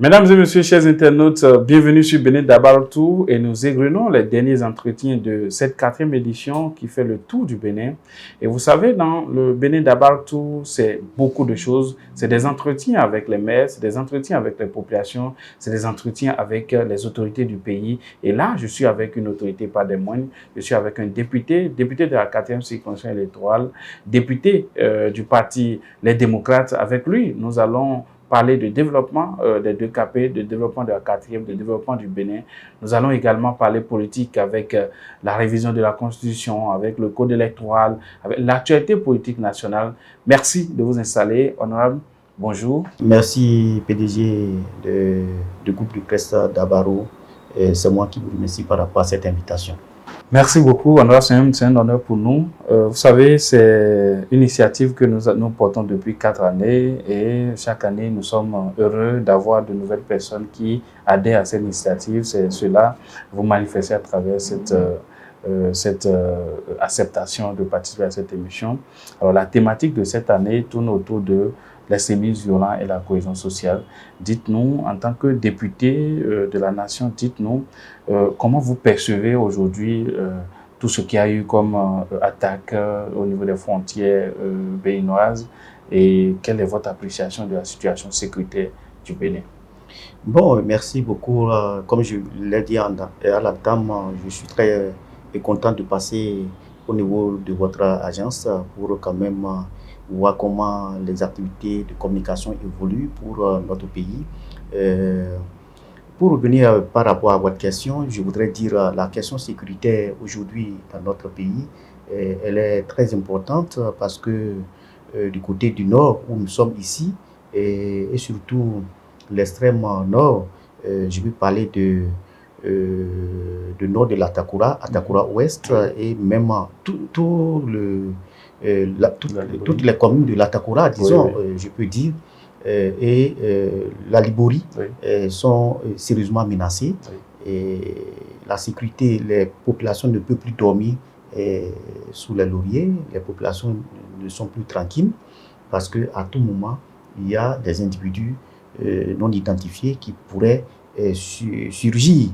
Mesdames et messieurs, chers internautes, bienvenue sur Bénin Dabartou et nous égrenons les derniers entretiens de cette 4e édition qui fait le tour du Bénin. Et vous savez, dans le Bénin Dabartou, c'est beaucoup de choses. C'est des entretiens avec les maires, c'est des entretiens avec les populations, c'est des entretiens avec les autorités du pays. Et là, je suis avec une autorité pas des moindres. Je suis avec un député de la 4e circonscription électorale, député du parti Les Démocrates. Avec lui, nous allons parler de développement des 2KP, de développement de la 4e, de développement du Bénin. Nous allons également parler politique avec la révision de la Constitution, avec le code électoral, avec l'actualité politique nationale. Merci de vous installer, honorable. Bonjour. Merci, PDG du groupe de presse d'Abaro. C'est moi qui vous remercie par rapport à cette invitation. Merci beaucoup, honorable. C'est un honneur pour nous. Vous savez, c'est une initiative que nous portons depuis 4 années et chaque année, nous sommes heureux d'avoir de nouvelles personnes qui adhèrent à cette initiative. C'est cela, vous manifestez à travers cette acceptation de participer à cette émission. Alors, la thématique de cette année tourne autour de l'extrémisme violent et la cohésion sociale. Dites-nous, en tant que député de la nation, dites-nous comment vous percevez aujourd'hui tout ce qu'il y a eu comme attaque au niveau des frontières béninoises et quelle est votre appréciation de la situation sécuritaire du Bénin? Bon, merci beaucoup. Comme je l'ai dit à la dame, je suis très content de passer au niveau de votre agence pour quand même voir comment les activités de communication évoluent pour notre pays. Pour revenir par rapport à votre question, je voudrais dire la question sécuritaire aujourd'hui dans notre pays, elle est très importante parce que du côté du nord où nous sommes ici et surtout l'extrême nord, je vais parler de nord de l'Atakura, Atakura Ouest et même toutes les communes de l'Atakura, disons, je peux dire, et la Libori sont sérieusement menacées. Et la sécurité, les populations ne peuvent plus dormir sous les lauriers, les populations ne sont plus tranquilles parce qu'à tout moment, il y a des individus non identifiés qui pourraient surgir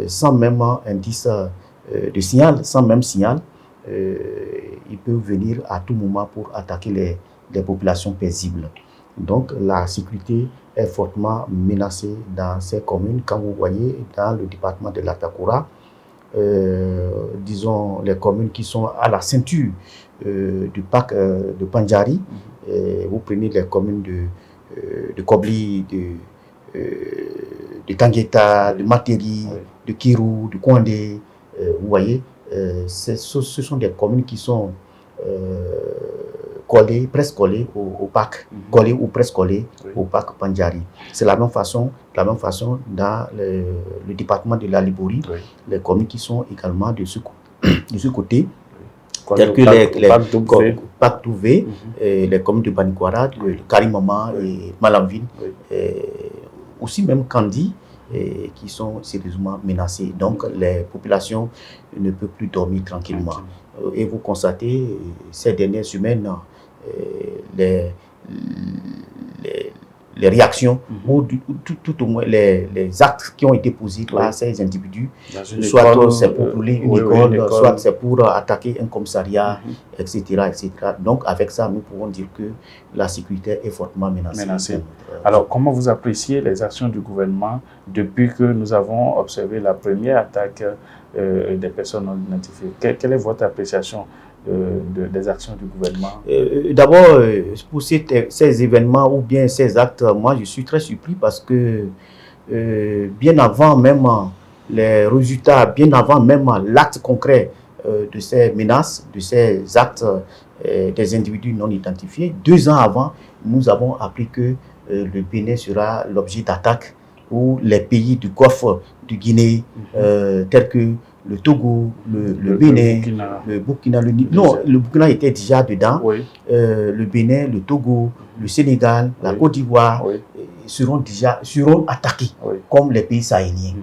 sans même indice de signal, sans même signal. Ils peuvent venir à tout moment pour attaquer les populations paisibles. Donc la sécurité est fortement menacée dans ces communes. Quand vous voyez dans le département de l'Atakura, disons les communes qui sont à la ceinture du parc de Pandjari, vous prenez les communes de Kobli, de Tangueta, de Materi, de Kirou, de Kouandé, vous voyez, ce sont des communes qui sont collées, presque collées au parc, collées ou presque collées au parc Pandjari. C'est la même façon dans le département de la Libori, les communes qui sont également de ce côté, telles que les Pac Touvé, les communes de Banikwara, de Karimama et Malamville, aussi même Kandi, qui sont sérieusement menacées. Donc les populations ne peuvent plus dormir tranquillement. Et vous constatez, ces dernières semaines, les réactions, ou tout au moins les actes qui ont été posés par ces individus, soit c'est pour brûler une école, soit c'est pour attaquer un commissariat, etc., etc. Donc avec ça, nous pouvons dire que la sécurité est fortement menacée. Alors, comment vous appréciez les actions du gouvernement depuis que nous avons observé la première attaque des personnes non identifiées? Quelle est votre appréciation des actions du gouvernement? D'abord, pour ces événements ou bien ces actes, moi je suis très surpris parce que bien avant même les résultats, bien avant même l'acte concret de ces menaces, de ces actes des individus non identifiés, 2 ans avant, nous avons appris que le Bénin sera l'objet d'attaques où les pays du Golfe du Guinée, tels que le Togo, le Bénin, le Burkina, le Burkina était déjà dedans, le Bénin, le Togo, le Sénégal, la Côte d'Ivoire seront attaqués comme les pays sahéliens.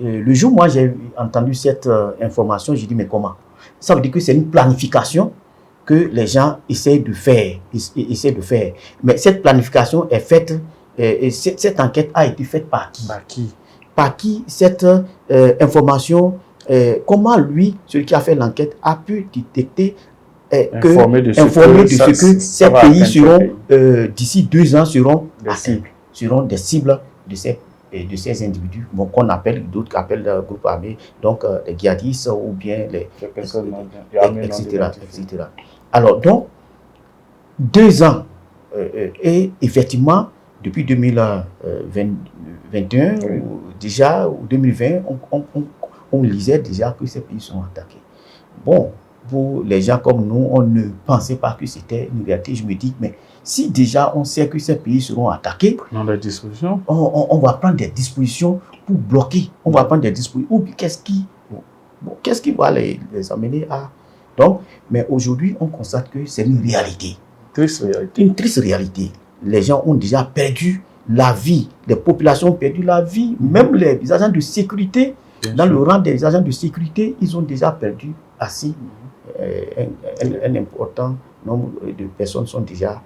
Le jour où moi j'ai entendu cette information, j'ai dit mais comment? Ça veut dire que c'est une planification que les gens essaient de faire. Mais cette planification est faite Et cette enquête a été faite par qui? Par qui cette information, comment lui, celui qui a fait l'enquête, a pu détecter informer de ce que ces pays seront, d'ici 2 ans, seront des cibles de ces individus qu'on appelle, d'autres appellent le groupe armé, donc les djihadistes ou bien les personnes, etc. Alors donc, 2 ans, et effectivement, depuis 2021, déjà, ou 2020, on lisait déjà que ces pays sont attaqués. Bon, pour les gens comme nous, on ne pensait pas que c'était une réalité. Je me dis, mais si déjà on sait que ces pays seront attaqués, on va prendre des dispositions pour bloquer. On va prendre des dispositions. Ou qu'est-ce qui va les amener à... Donc, mais aujourd'hui, on constate que c'est une réalité. Une triste réalité. Les gens ont déjà perdu la vie. Les populations ont perdu la vie. Même les agents de sécurité, le rang des agents de sécurité, ils ont déjà perdu assez. Un important nombre de personnes sont déjà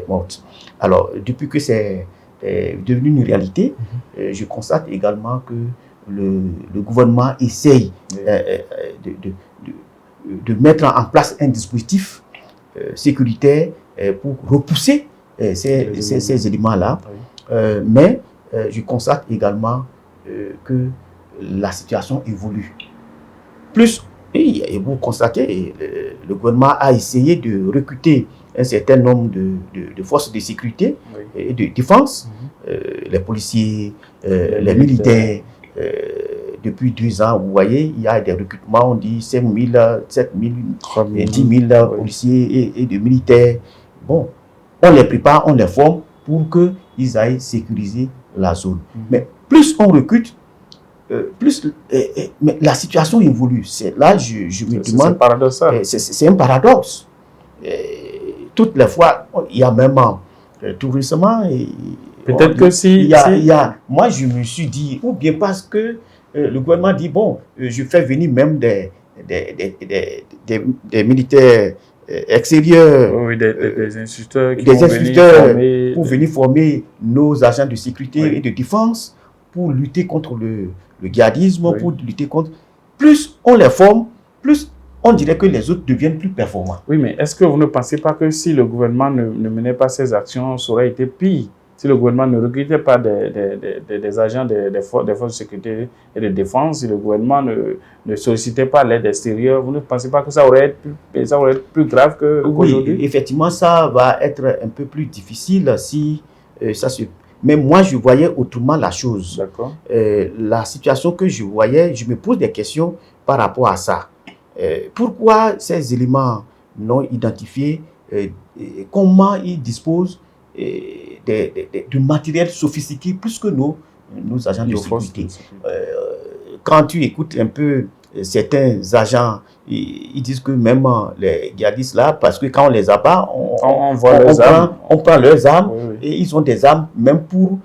mortes. Alors, depuis que c'est devenu une réalité, je constate également que le gouvernement essaye de mettre en place un dispositif sécuritaire pour repousser ces éléments-là. Mais je constate également que la situation évolue. Plus, et vous constatez, le gouvernement a essayé de recruter un certain nombre de forces de sécurité et de défense, les policiers, les militaires. Depuis 2 ans, vous voyez, il y a des recrutements, on dit 5 000, 7 000, 10 000 policiers et de militaires. Bon, on les prépare, on les forme pour qu'ils aillent sécuriser la zone. Mais plus on recrute, mais la situation évolue. Là, je me demande... C'est un paradoxe. Toutes les fois, il y a même tout récemment... Peut-être que si... Moi, je me suis dit, ou bien parce que le gouvernement dit, bon, je fais venir même des militaires extérieurs, des instituteurs pour venir former nos agents de sécurité et de défense pour lutter contre le djihadisme, pour lutter contre... Plus on les forme, plus on dirait que les autres deviennent plus performants. Oui, mais est-ce que vous ne pensez pas que si le gouvernement ne menait pas ces actions, ça aurait été pire? Si le gouvernement ne recrutait pas des agents des forces de sécurité et de défense, si le gouvernement ne sollicitait pas l'aide extérieure, vous ne pensez pas que ça aurait été plus grave qu'aujourd'hui? Oui, effectivement, ça va être un peu plus difficile si ça se... Mais moi, je voyais autrement la chose. D'accord. La situation que je voyais, je me pose des questions par rapport à ça. Pourquoi ces éléments non identifiés, comment ils disposent de matériel sophistiqué plus que nos agents de sécurité. Quand tu écoutes un peu certains agents, ils disent que même les djihadistes là, parce que quand on les abat, on prend leurs armes et ils ont des armes même pour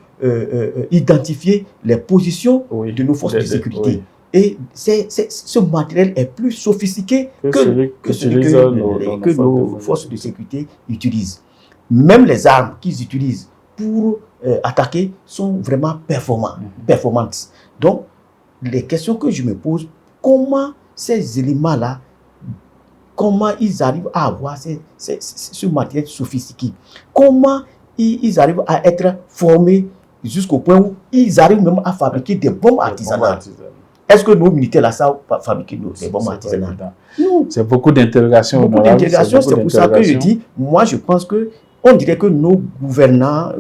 identifier les positions de nos forces de sécurité. Et ce matériel est plus sophistiqué que celui que nos forces de sécurité utilisent. Même les armes qu'ils utilisent pour attaquer sont vraiment performantes. Donc, les questions que je me pose, comment ces éléments-là, comment ils arrivent à avoir ce matériel sophistiqué? Comment ils arrivent à être formés jusqu'au point où ils arrivent même à fabriquer des bombes artisanales? Est-ce que nos militaires là savent fabriquer des bombes artisanales? Non. C'est beaucoup d'interrogations. C'est pour ça que je dis, moi je pense que on dirait que nos gouvernants,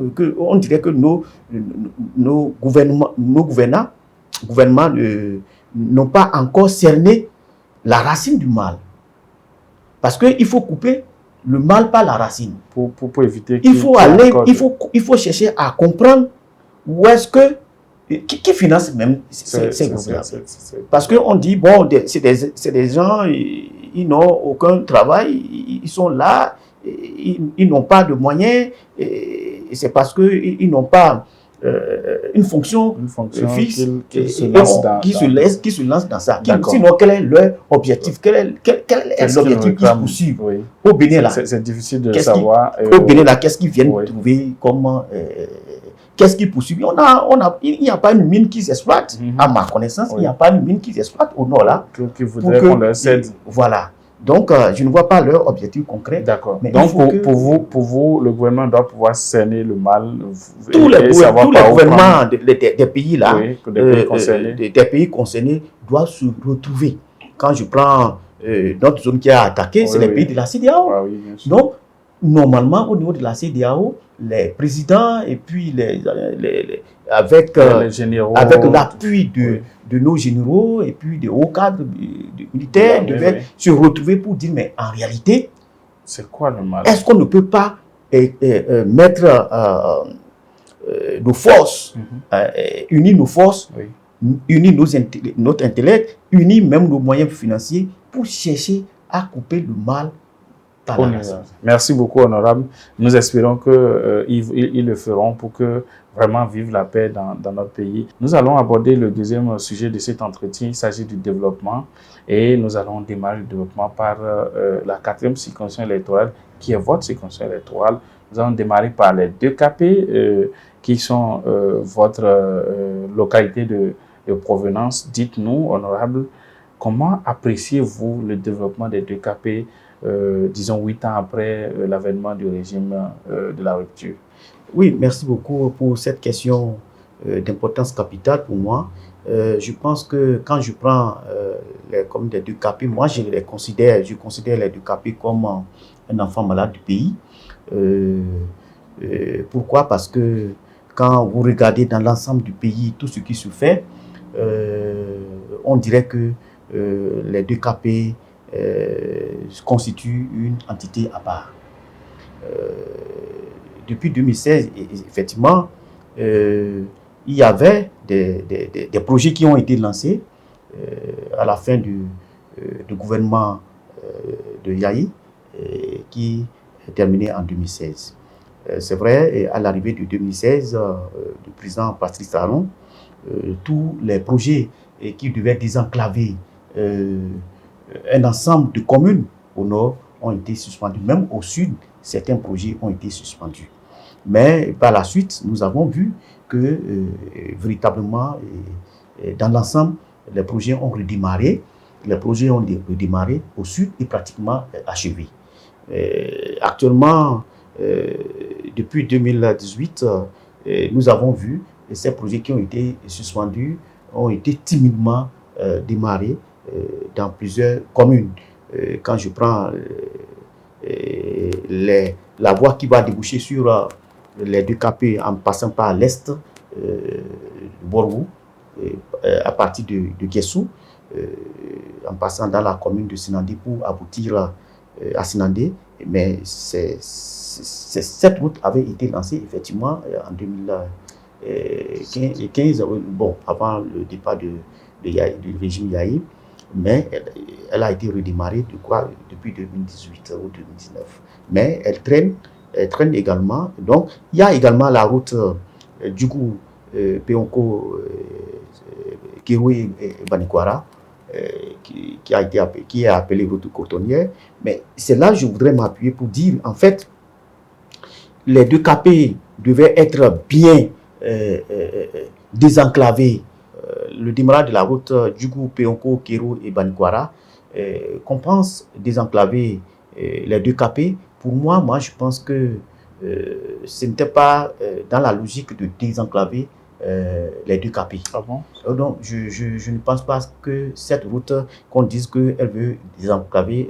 nos gouvernements n'ont pas encore cerné la racine du mal. Parce qu'il faut couper le mal par la racine. Pour éviter il faut chercher à comprendre où est-ce que qui finance même ces groupes-là. Parce qu'on dit, bon, c'est des gens, ils n'ont aucun travail, ils sont là, ils n'ont pas de moyens, et c'est parce qu'ils n'ont pas une fonction fixe qui se lance dans ça. Sinon, quel est leur objectif? Quel est l'objectif qu'ils poursuivent au Bénin là? C'est difficile de savoir. Au Bénin là, qu'est-ce qu'ils viennent trouver comme qu'est-ce qui poursuit? Il n'y a pas une mine qui s'exploite. À ma connaissance, il n'y a pas une mine qui s'exploite au nord là. Qui voudrait qu'on leur cède. Voilà. Donc, je ne vois pas leur objectif concret. D'accord. Donc, pour vous, le gouvernement doit pouvoir cerner le mal. Tous les gouvernements des pays là, des pays concernés doivent se retrouver. Quand je prends notre zone qui a attaqué, c'est les pays de la CEDEAO. Ah, oui, donc, normalement, au niveau de la CEDEAO, les présidents et puis avec l'appui de nos généraux et puis des hauts cadres militaires devaient se retrouver pour dire, mais en réalité, c'est quoi le mal? Est-ce qu'on ne peut pas mettre nos forces, unir nos forces, unir notre intellect, unir même nos moyens financiers pour chercher à couper le mal par la racine. Merci beaucoup, honorable. Nous espérons qu'ils le feront pour que vraiment vive la paix dans notre pays. Nous allons aborder le deuxième sujet de cet entretien. Il s'agit du développement et nous allons démarrer le développement par la 4e circonscription électorale qui est votre circonscription électorale. Nous allons démarrer par les 2KP qui sont votre localité de provenance. Dites-nous, honorable, comment appréciez-vous le développement des 2KP, disons 8 ans après l'avènement du régime de la rupture? Oui, merci beaucoup pour cette question d'importance capitale pour moi. Je pense que quand je prends les communes des 2KP, moi je considère les 2KP comme un enfant malade du pays. Pourquoi? Parce que quand vous regardez dans l'ensemble du pays tout ce qui se fait, on dirait que les 2KP constituent une entité à part. Depuis 2016, effectivement, il y avait des projets qui ont été lancés à la fin du gouvernement de Yahi, qui est terminé en 2016. C'est vrai, à l'arrivée de 2016, du président Patrice Talon, tous les projets qui devaient désenclaver un ensemble de communes au nord ont été suspendus. Même au sud, certains projets ont été suspendus. Mais par la suite, nous avons vu que véritablement, dans l'ensemble, les projets ont redémarré. Les projets ont redémarré au sud et pratiquement achevés. Actuellement, depuis 2018, nous avons vu que ces projets qui ont été suspendus ont été timidement démarrés dans plusieurs communes. Quand je prends la voie qui va déboucher sur les 2KP en passant par l'est de Borgou, à partir de Guessou, en passant dans la commune de Sinandé pour aboutir à Sinandé. Mais cette route avait été lancée effectivement en 2015, bon, avant le départ du régime Yahi, mais elle a été redémarrée depuis 2018 ou 2019. Mais elle traîne également. Donc, il y a également la route Djougou, Peonko, Kéroué et Banikwara, qui est appelée route cotonnière. Mais c'est là que je voudrais m'appuyer pour dire, en fait, les 2KP devaient être bien désenclavés. Le démarrage de la route Djougou, Peonko, Kérou et Banikwara, qu'on pense désenclaver les 2KP. Pour moi, je pense que ce n'était pas dans la logique de désenclaver les 2KP. Ah bon? Donc, je ne pense pas que cette route, qu'on dise qu'elle veut désenclaver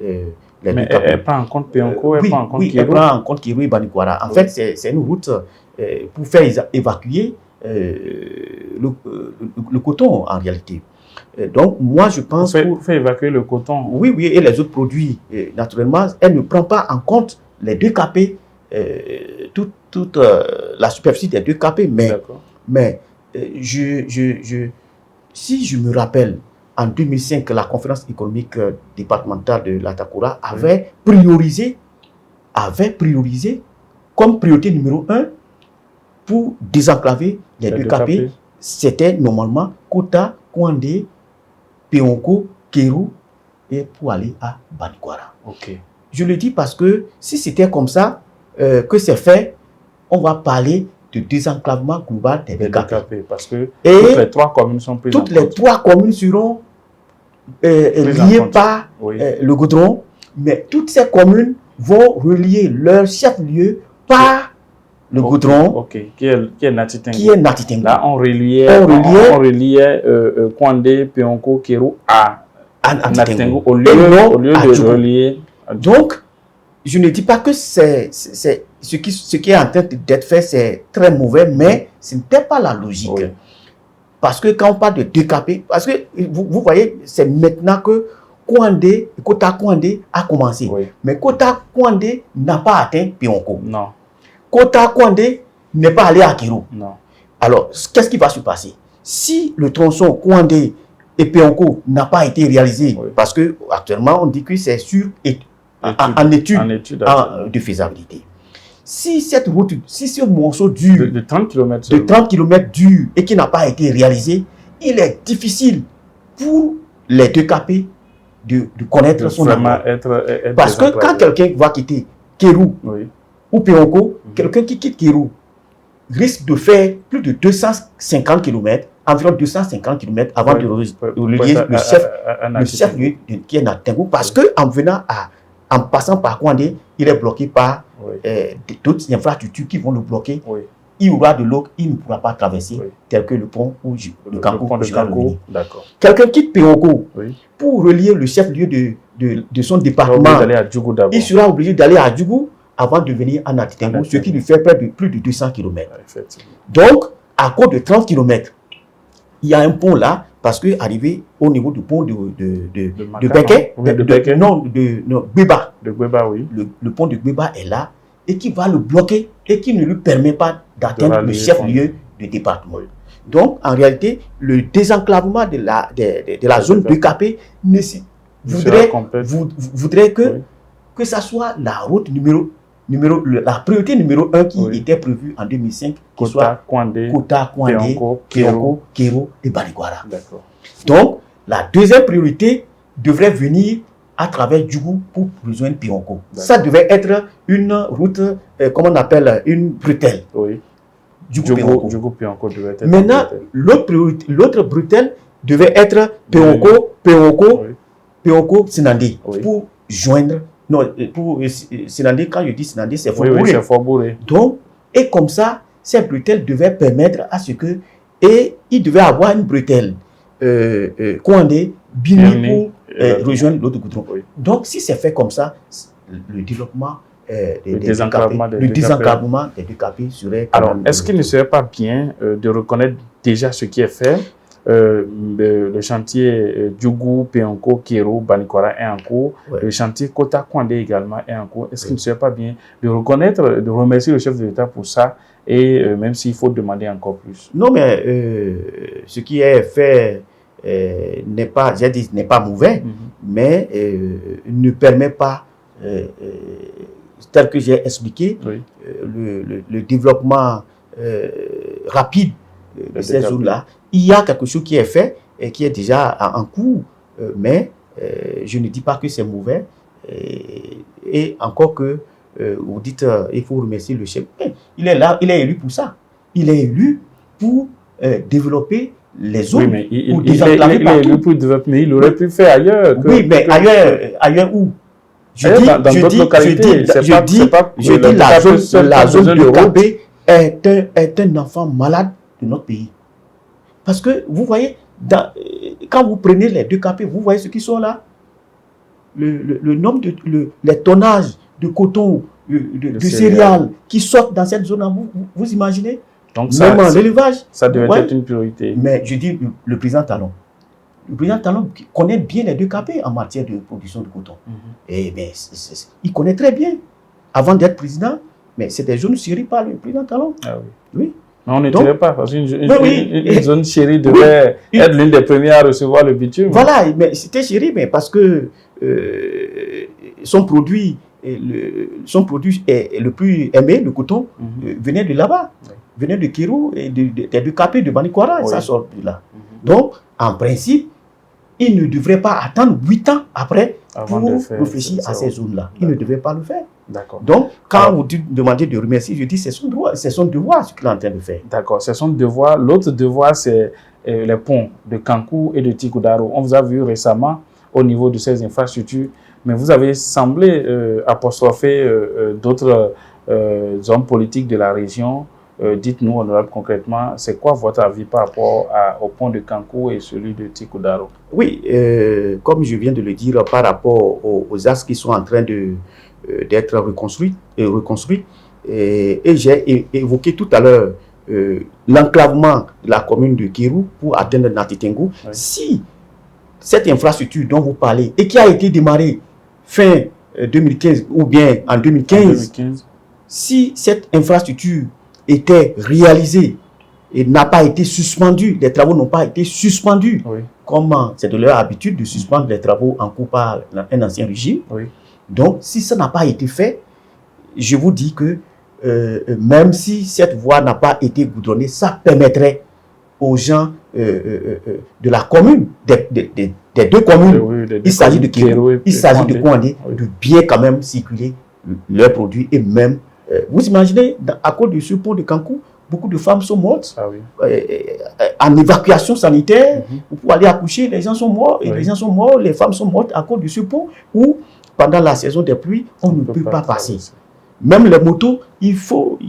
les 2KP. Mais elle prend en compte Peonko, elle prend en compte Kérou. Elle prend en compte Kérou et Banikwara. En fait, c'est une route pour faire évacuer le coton en réalité. Donc, moi, je pense pour faire évacuer le coton. Oui, et les autres produits, naturellement, elle ne prend pas en compte les 2KP, toute la superficie des 2KP. Mais si je me rappelle, en 2005, la conférence économique départementale de l'Atakura avait priorisé comme priorité numéro 1 pour désenclaver les 2KP. C'était normalement Kota, Kouandé, Peonko, Kérou et pour aller à Banikwara. Okay. Je le dis parce que si c'était comme ça que c'est fait, on va parler de désenclavement global des décapés. Parce que toutes les 3 communes sont prises en compte. Toutes les 3 communes seront liées par le goudron, mais toutes ces communes vont relier leur chef-lieu par le goudron, qui est Nati-Tengu. Qui est Nati-Tengu. Là, on reliait Kouandé, Peonko, Kéro à Nati-Tengu au lieu de relier. Donc, je ne dis pas que ce qui est en train d'être fait, c'est très mauvais, mais ce n'était pas la logique. Oui. Parce que quand on parle de décapé, parce que vous voyez, c'est maintenant que Kota Kouandé a commencé. Oui. Mais Kota Kouandé n'a pas atteint Peonko. Non. Kota Kouandé n'est pas allé à Kéro. Non. Alors, qu'est-ce qui va se passer? Si le tronçon Kouandé et Peonko n'a pas été réalisé, parce que actuellement on dit que c'est en étude de faisabilité. Si cette route, si ce morceau dure de 30 km, dure et qui n'a pas été réalisé, il est difficile pour les décapés de connaître son amour. Parce que quand quelqu'un va quitter Kéro ou Peonko, quelqu'un qui quitte Kéro risque de faire plus de 250 km, environ 250 km avant de relier le chef-lieu qui est Nati-Tengu, parce en passant par Kouandé, il est bloqué par d'autres infrastructures qui vont le bloquer. Il y aura de l'eau, il ne pourra pas traverser, tel que le pont ou le Kankou. Quelqu'un quitte Peonko pour relier le chef-lieu de son département. Il sera obligé d'aller à Djougou avant de venir à Nati-Tengu, ce qui lui fait plus de 200 km. Donc, à cause de 30 km, il y a un pont là, parce que arrivé au niveau du pont de Béké, de Gbeba. Le pont de Gbeba est là et qui va le bloquer et qui ne lui permet pas d'atteindre le chef-lieu du département. Donc, en réalité, le désenclavement de la zone décapée voudrait que ça soit la route la priorité numéro 1 qui était prévue en 2005, qui soit Kota, Kouandé, Peonko, Kéro et Banikwara. Donc, la deuxième priorité devrait venir à travers Djougou pour rejoindre Peonko. Ça devait être une route, comment on appelle, une bretelle. Djougou-Peonko devait être. Maintenant, l'autre bretelle devait être Peonko-Sinandé pour joindre. Non, pour Sinandé, quand je dis Sinandé, c'est Fort-Bouré. Donc, et comme ça, ces bretelles devaient permettre à ce que. Et il devait avoir une bretelle Kouandé, Bini pour rejoindre l'autre goudron. Donc, si c'est fait comme ça, le développement, le désenclavement des décapés serait. Alors, est-ce qu'il ne serait pas bien de reconnaître déjà ce qui est fait? Le chantier Djougou, Peonko, Kéro, Banikwara est en cours. Le chantier Kota Kouandé également est en cours. Est-ce qu'il ne serait pas bien de reconnaître, de remercier le chef de l'État pour ça, et même s'il faut demander encore plus? Non, mais ce qui est fait n'est pas mauvais, mais ne permet pas, tel que j'ai expliqué, le développement rapide de ces zones-là. Il y a quelque chose qui est fait et qui est déjà en cours, mais je ne dis pas que c'est mauvais. Et encore que vous dites, il faut remercier le chef. Il est là, il est élu pour ça. Il est élu pour développer les zones. Oui, mais il est élu pour développer, mais il aurait pu faire ailleurs. Mais ailleurs où? Dans d'autres localités. Je dis la zone de Robé est un enfant malade de notre pays. Parce que vous voyez, quand vous prenez les décapés, vous voyez ceux qui sont là. Le nombre les tonnages de coton, de céréales qui sortent dans cette zone-là, vous imaginez? Donc même l'élevage. Ça devait être une priorité. Mais je dis le président Talon. Le président Talon connaît bien les décapés en matière de production de coton. Et bien, il connaît très bien. Avant d'être président, mais c'était une zone chérie par le président Talon. Ah oui. Oui. Mais on ne dirait pas, parce qu'une zone chérie devait être l'une des premières à recevoir le bitume. Voilà, mais c'était chérie, mais parce que son produit est le plus aimé, le coton, venait de là-bas, venait de Kéro et des décapés de Banikwara, et ça sort de là. Donc, en principe, il ne devrait pas attendre 8 ans après pour réfléchir à ces zones-là. Il ne devait pas le faire. D'accord. Donc, quand vous demandez de remercier, je dis c'est son droit, c'est son devoir ce qu'il est en train de faire. D'accord, c'est son devoir. L'autre devoir, c'est les ponts de Kankou et de Tikudaro. On vous a vu récemment au niveau de ces infrastructures, mais vous avez semblé apostropher d'autres hommes politiques de la région. Dites-nous, honorable, concrètement, c'est quoi votre avis par rapport au pont de Kankou et celui de Tikudaro? Oui, comme je viens de le dire, par rapport aux axes qui sont en train d'être reconstruits, et j'ai évoqué tout à l'heure l'enclavement de la commune de Kirou pour atteindre Natitengu. Oui. Si cette infrastructure dont vous parlez et qui a été démarrée fin 2015 ou bien en 2015, si cette infrastructure était réalisée et n'a pas été suspendue, les travaux n'ont pas été suspendus, oui, comme c'est de leur habitude de suspendre les travaux en cours par un ancien régime. Oui. Donc, si ça n'a pas été fait, je vous dis que même si cette voie n'a pas été goudronnée, ça permettrait aux gens de la commune, des deux communes, oui, il s'agit de Kérou, il s'agit de Kouandé, oui, de bien quand même circuler leurs produits et même, vous imaginez, à cause de ce pont de Kankou, beaucoup de femmes sont mortes en évacuation sanitaire, pour aller accoucher, les gens sont morts, et les gens sont morts, les femmes sont mortes à cause de ce pont où, pendant la saison des pluies, on ne peut pas passer. Même les motos, il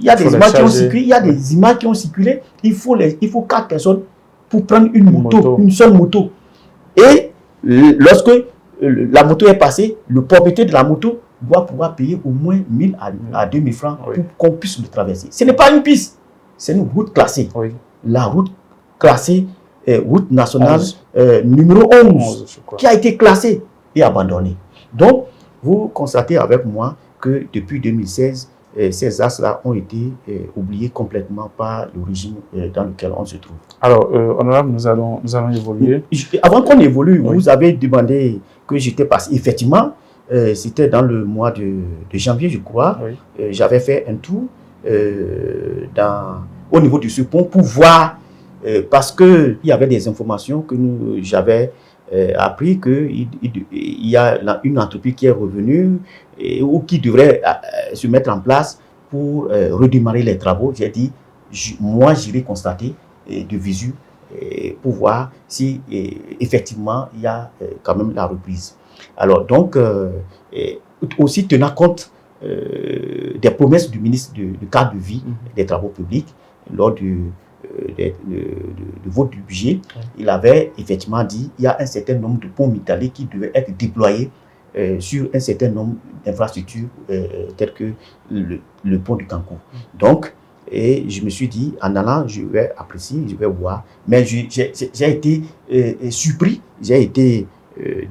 y a des images qui ont circulé, il y a des images qui ont circulé, il faut 4 personnes pour prendre une moto, une seule moto. Et lorsque la moto est passée, le propriétaire de la moto doit pouvoir payer au moins 1000 à 2000 francs pour qu'on puisse le traverser. Ce n'est pas une piste, c'est une route classée. Oui. La route classée, route nationale numéro 11, qui a été classée et abandonnée. Donc, vous constatez avec moi que depuis 2016, ces axes-là ont été oubliés complètement par le régime dans lequel on se trouve. Alors, honorable, nous allons évoluer. Avant qu'on évolue, vous avez demandé que j'étais passé. Effectivement, c'était dans le mois de janvier, je crois. J'avais fait un tour au niveau de ce pont pour voir, parce qu'il y avait des informations que j'avais appris qu'il y a une entreprise qui est revenue ou qui devrait se mettre en place pour redémarrer les travaux. J'ai dit, moi j'irai constater de visu pour voir si effectivement il y a quand même la reprise. Alors donc, aussi tenant compte des promesses du ministre du cadre de vie des travaux publics lors du vote du budget, il avait effectivement dit qu'il y a un certain nombre de ponts métalliques qui devaient être déployés sur un certain nombre d'infrastructures telles que le pont du Kankou. Donc, et je me suis dit, en allant, je vais apprécier, je vais voir. Mais j'ai été surpris, j'ai été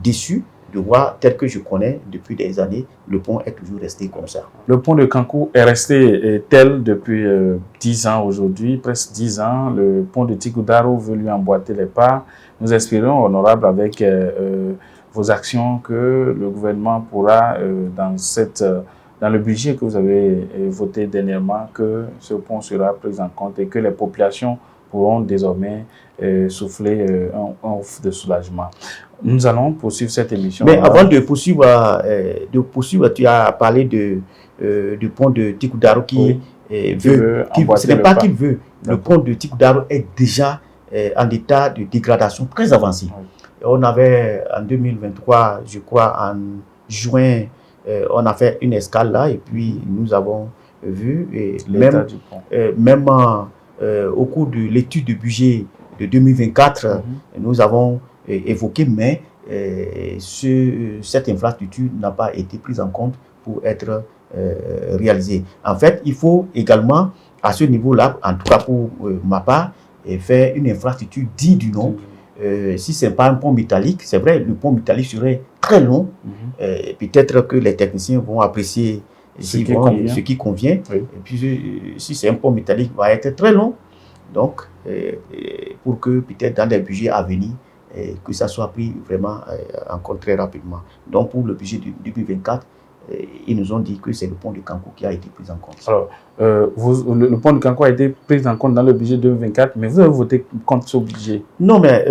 déçu de voir, tel que je connais depuis des années, le pont est toujours resté comme ça. Le pont de Kankou est resté tel depuis 10 ans aujourd'hui, presque 10 ans. Le pont de Tikudaro veut lui emboîter les pas. Nous espérons, honorable, avec vos actions, que le gouvernement pourra, dans le budget que vous avez voté dernièrement, que ce pont sera pris en compte et que les populations pourront désormais souffler un ouf de soulagement. Nous allons poursuivre cette émission. Mais avant de poursuivre, tu as parlé du pont de Tikudaro qui veut. Ce n'est pas qu'il veut. Le pont de Tikudaro est déjà en état de dégradation très avancé. Oui. On avait en 2023, je crois, en juin, on a fait une escale là et puis nous avons vu, et même au cours de l'étude de budget de 2024, nous avons évoqué, mais cette infrastructure n'a pas été prise en compte pour être réalisée. En fait, il faut également, à ce niveau-là, en tout cas pour ma part, faire une infrastructure digne du nom. Si ce n'est pas un pont métallique, c'est vrai, le pont métallique serait très long. Peut-être que les techniciens vont apprécier ce qui convient. Oui. Et puis, si c'est un pont métallique, il va être très long. Donc, pour que peut-être dans les budgets à venir, que ça soit pris vraiment en compte très rapidement. Donc, pour le budget de 2024, ils nous ont dit que c'est le pont de Kankou qui a été pris en compte. Alors, le pont de Kankou a été pris en compte dans le budget 2024, mais vous avez voté contre ce budget? Non, mais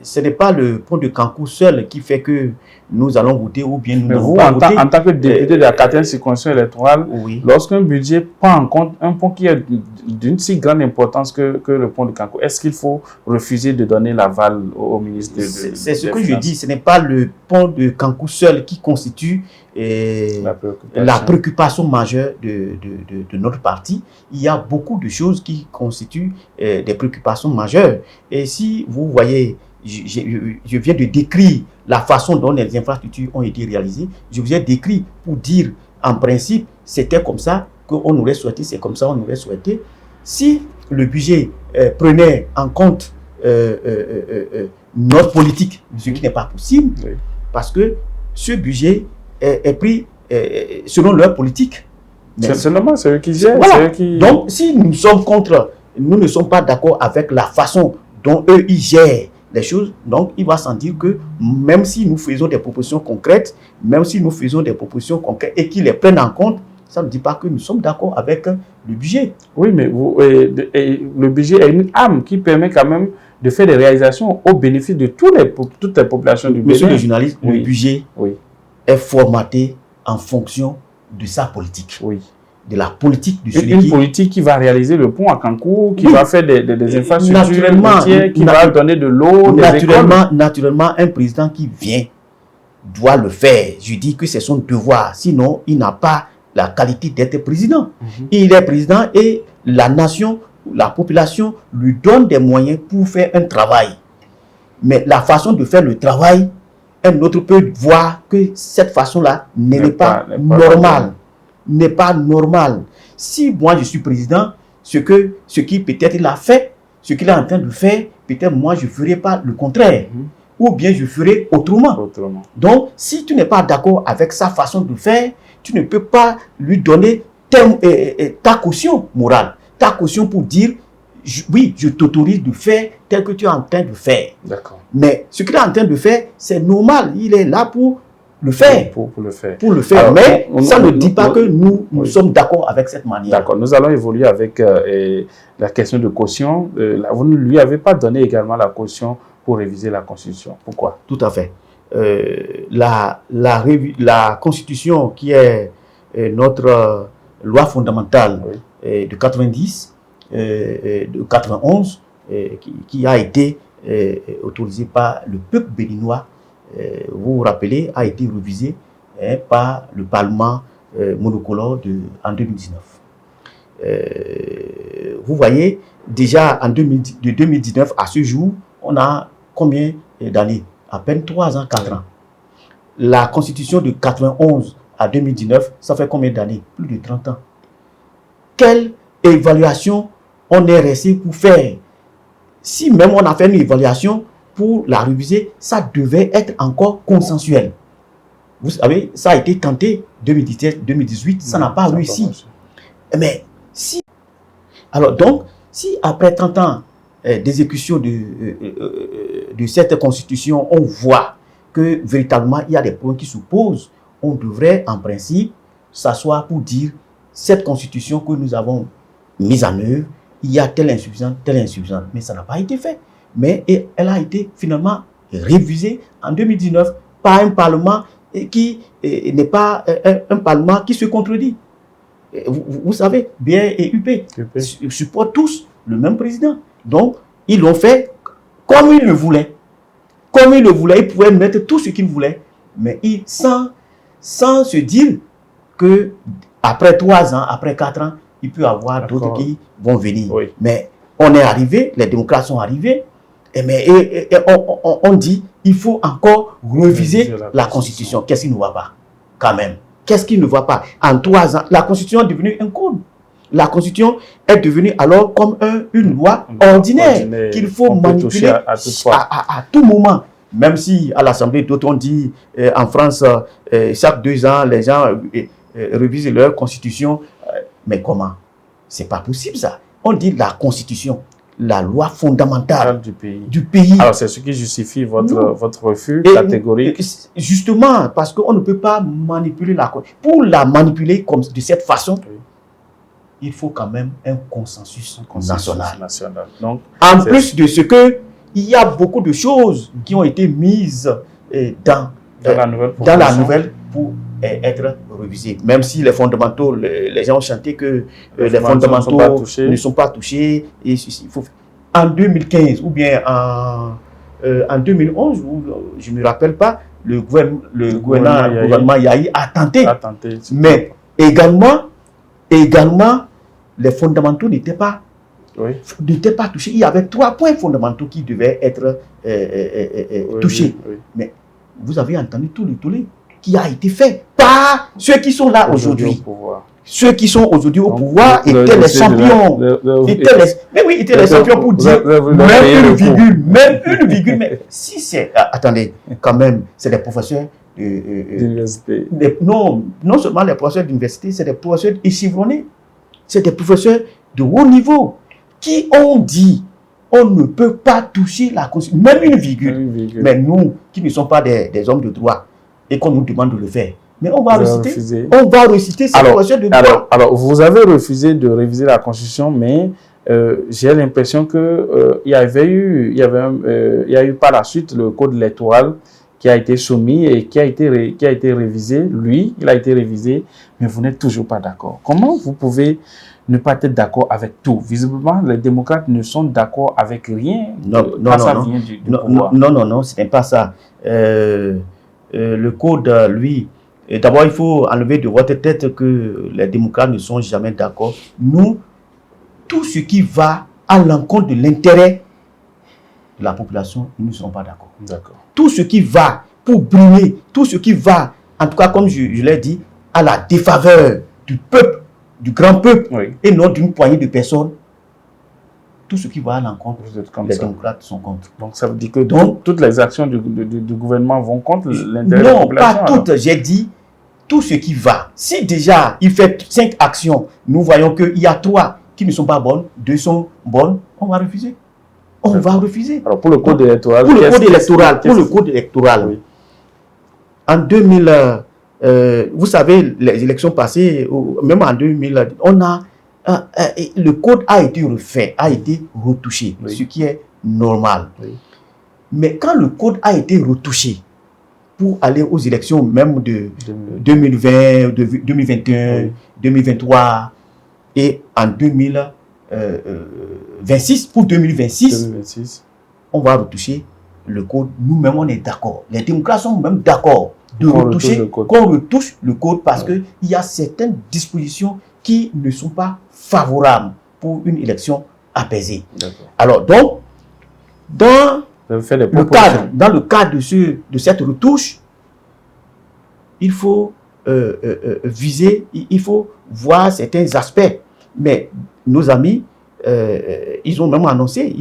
ce n'est pas le pont de Cancun seul qui fait que nous allons voter ou bien nous Mais n'allons vous, pas en, voter. en tant que député de la 4e circonscription électorale, Oui. lorsqu'un budget prend en compte un pont qui est d'une si grande importance que le pont de Cancun, est-ce qu'il faut refuser de donner l'aval au ministre C'est ce que je dis, ce n'est pas le pont de Cancun seul qui constitue la préoccupation majeure de notre parti. Il y a beaucoup de choses qui constituent des préoccupations majeures. Et si vous voyez, je viens de décrire la façon dont les infrastructures ont été réalisées. Je vous ai décrit pour dire, en principe, c'était comme ça qu'on aurait souhaité, c'est comme ça qu'on aurait souhaité. Si le budget prenait en compte notre politique, ce qui n'est pas possible, oui. Parce que ce budget est pris selon leur politique. C'est seulement ceux qui gèrent. Voilà. Qui... Donc, si nous sommes contre, nous ne sommes pas d'accord avec la façon dont eux, ils gèrent les choses, donc il va sans dire que même si nous faisons des propositions concrètes, et qu'ils les prennent en compte, ça ne dit pas que nous sommes d'accord avec le budget. Oui, mais le budget est une arme qui permet quand même de faire des réalisations au bénéfice de toutes les populations du Bénin. Monsieur le journaliste, oui. Le budget est formaté en fonction de sa politique. Oui. De la politique de celui une politique qui va réaliser le pont à Cancun, qui va faire des infrastructures routières, qui va donner de l'eau, des écoles. Naturellement, un président qui vient doit le faire. Je dis que c'est son devoir. Sinon, il n'a pas la qualité d'être président. Il est président et la nation, la population lui donne des moyens pour faire un travail. Mais la façon de faire le travail, un autre peut voir que cette façon-là n'est pas normale. N'est pas normal. Si moi je suis président, ce qui peut-être il a fait, ce qu'il est en train de faire, peut-être moi je ne ferai pas le contraire. Ou bien je ferai autrement. Donc, si tu n'es pas d'accord avec sa façon de faire, tu ne peux pas lui donner ta caution morale, ta caution pour dire oui, je t'autorise de faire tel que tu es en train de faire. Mais ce qu'il est en train de faire, c'est normal. Il est là pour le faire. Pour le faire. Pour le faire. Alors, mais ça ne dit pas que nous sommes d'accord avec cette manière. D'accord. Nous allons évoluer avec la question de caution. Vous ne lui avez pas donné également la caution pour réviser la Constitution. Pourquoi? Tout à fait. La Constitution qui est notre loi fondamentale de 90, de 91, qui a été autorisée par le peuple béninois, vous vous rappelez, a été révisée par le Parlement monocolore en 2019. Vous voyez, déjà de 2019 à ce jour, on a combien d'années? À peine 3 ans, 4 ans. La Constitution de 91 à 2019, ça fait combien d'années? Plus de 30 ans. Quelle évaluation on est resté pour faire? Si même on a fait une évaluation pour la réviser, ça devait être encore consensuel. Vous savez, ça a été tenté 2017, 2018, ça n'a pas réussi. Mais si... Alors donc, si après 30 ans d'exécution de cette constitution, on voit que véritablement il y a des points qui se posent, on devrait en principe s'asseoir pour dire cette constitution que nous avons mise en œuvre, il y a telle insuffisance, mais ça n'a pas été fait. Mais elle a été finalement révisée en 2019 par un Parlement qui n'est pas un Parlement qui se contredit. Vous savez, BR et UP supportent tous le même président. Donc, ils l'ont fait comme ils le voulaient. Comme ils le voulaient, ils pouvaient mettre tout ce qu'ils voulaient. Mais sans se dire que après 3 ans, après 4 ans, il peut y avoir d'autres qui vont venir. Oui. Mais on est arrivé, les démocrates sont arrivés, et on dit il faut encore réviser la Constitution. Qu'est-ce qui ne va pas? Quand même. Qu'est-ce qui ne va pas? En 3 ans, la Constitution est devenue un code. La Constitution est devenue alors comme une loi ordinaire qu'il faut manipuler à tout moment. Même si à l'Assemblée, d'autres ont dit en France, chaque 2 ans, les gens révisent leur Constitution. Mais comment? C'est pas possible ça. On dit la Constitution, la loi fondamentale du pays. Alors c'est ce qui justifie votre refus catégorique. Justement, parce qu'on ne peut pas manipuler la Constitution. Pour la manipuler comme de cette façon, il faut quand même un consensus national. Donc, en plus de ce que il y a beaucoup de choses qui ont été mises dans la nouvelle pour être révisées. Même si les fondamentaux, les gens ont chanté que les fondamentaux ne sont pas touchés. Et il faut, en 2015 ou bien en 2011, je ne me rappelle pas, le gouvernement Yahi a tenté. Mais également, les fondamentaux n'étaient pas touchés. Il y avait 3 points fondamentaux qui devaient être touchés. Mais vous avez entendu tout le tollé qui a été fait par ceux qui sont là aujourd'hui. Ceux qui sont aujourd'hui au pouvoir étaient les champions. Mais oui, étaient les champions pour dire même une virgule. Mais si c'est... Attendez, quand même, c'est des professeurs d'université. Non seulement les professeurs d'université, c'est des professeurs échevronnés. C'est des professeurs de haut niveau qui ont dit on ne peut pas toucher la Constitution, même une virgule. Mais nous, qui ne sommes pas des hommes de droit, et qu'on nous demande de le faire, mais on va réciter ces professeurs de droit. Alors, vous avez refusé de réviser la Constitution, mais j'ai l'impression qu'il y a eu par la suite le code électoral qui a été soumis et qui a été révisé. Lui, il a été révisé, mais vous n'êtes toujours pas d'accord. Comment vous pouvez ne pas être d'accord avec tout? Visiblement, les démocrates ne sont d'accord avec rien. Non, ce n'est pas ça. Le code, lui, d'abord, il faut enlever de votre tête que les démocrates ne sont jamais d'accord. Nous, tout ce qui va à l'encontre de l'intérêt de la population, nous ne sommes pas d'accord. Tout ce qui va pour brimer, tout ce qui va, en tout cas, comme je l'ai dit, à la défaveur du peuple, du grand peuple, et non d'une poignée de personnes, tout ce qui va à l'encontre, les démocrates sont contre. Donc ça veut dire que toutes les actions du gouvernement vont contre l'intérêt de la population? Non, pas toutes. J'ai dit tout ce qui va. Si déjà il fait 5 actions, nous voyons qu'il y a 3 qui ne sont pas bonnes, 2 sont bonnes, on va refuser. On va refuser. Alors pour le code électoral, oui. En 2000, vous savez, les élections passées, même en 2000, le code a été refait, a été retouché, ce qui est normal. Mais quand le code a été retouché pour aller aux élections même de 2020, 2021, 2023 et en 2026, pour 2026, on va retoucher le code. Nous-mêmes, on est d'accord. Les démocrates sont même d'accord de retoucher, qu'on retouche le code parce qu'il y a certaines dispositions qui ne sont pas favorables pour une élection apaisée. Alors donc, dans le cadre de cette retouche, il faut viser, il faut voir certains aspects. Mais nos amis, ils ont même annoncé,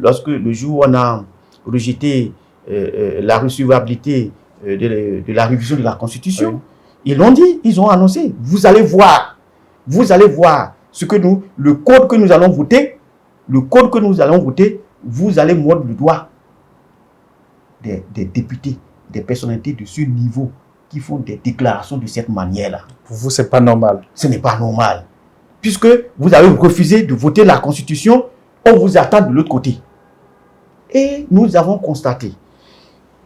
lorsque le jour où on a rejeté la recevabilité de la révision de la Constitution, ils l'ont dit, ils ont annoncé, vous allez voir ce que le code que nous allons voter, vous allez mordre le doigt des députés, des personnalités de ce niveau qui font des déclarations de cette manière-là. Pour vous, c'est pas normal. Ce n'est pas normal. Puisque vous avez refusé de voter la Constitution, on vous attend de l'autre côté. Et nous avons constaté,